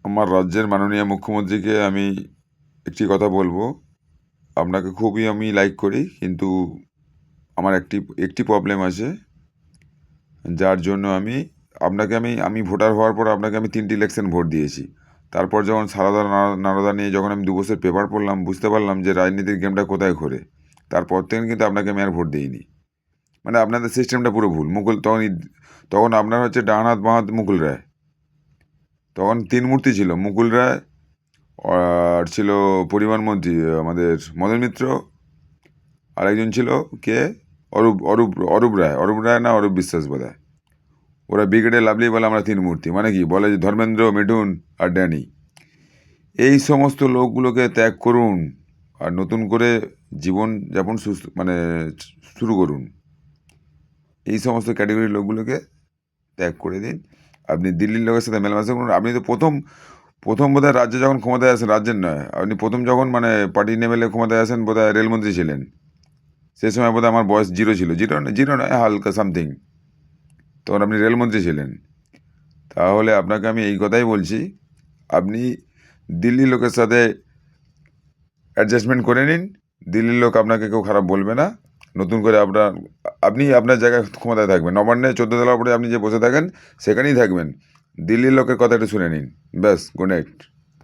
আমার রাজ্যের মাননীয় মুখ্যমন্ত্রীকে আমি একটি কথা বলবো। আপনাকে খুবই আমি লাইক করি, কিন্তু আমার একটি একটি প্রবলেম আছে, যার জন্য আপনাকে আমি ভোটার হওয়ার পর আপনাকে আমি 3টি ইলেকশন ভোট দিয়েছি। তারপর যখন সারদা নারদা নিয়ে যখন আমি 2 বছর পেপার পড়লাম, বুঝতে পারলাম যে রাজনীতির গেমটা কোথায় ঘোরে। তারপর থেকে কিন্তু আপনাকে আমি আর ভোট দিইনি। মানে আপনাদের সিস্টেমটা পুরো ভুল। মুকুল তখন আপনার হচ্ছে ডান হাত বাঁ হাত মুকুল রায়। তখন 3 মূর্তি ছিল, মুকুল রায়, আর ছিল পরিবহন মন্ত্রী আমাদের মদন মিত্র, আর একজন ছিল কে, অরূপ অরূপ অরূপ রায় না অরূপ বিশ্বাস বোধ হয়। ওরা ব্রিগেডে লাভলি বলে আমরা 3 মূর্তি, মানে কি বলে যে ধর্মেন্দ্র, মিঠুন আর ড্যানি। এই সমস্ত লোকগুলোকে ত্যাগ করুন আর নতুন করে জীবনযাপন সুস্থ মানে শুরু করুন। এই সমস্ত ক্যাটাগরির লোকগুলোকে ত্যাগ করে দিন। আপনি দিল্লির লোকের সাথে মেলামেশা করুন। আপনি তো প্রথম প্রথম বোধহয় রাজ্যে যখন ক্ষমতায় আসেন, রাজ্যের নয়, আপনি প্রথম যখন মানে পার্টি নেমেলে ক্ষমতায় আসেন বোধহয় রেলমন্ত্রী ছিলেন। সে সময় বোধহয় আমার বয়স 0 ছিল, জিরো নয়, হালকা সামথিং। তখন আপনি রেলমন্ত্রী ছিলেন। তাহলে আপনাকে আমি এই কথাই বলছি, আপনি দিল্লির লোকের সাথে অ্যাডজাস্টমেন্ট করে নিন। দিল্লির লোক আপনাকে কেউ খারাপ বলবে না। নতুন করে আপনি আপনার জায়গায় ক্ষমতায় থাকবেন, নবান্নে 14 তলার উপরে আপনি যে বসে থাকেন সেখানেই থাকবেন। দিল্লির লোকের কথা একটু শুনে নিন। ব্যাস, গুড নাইট।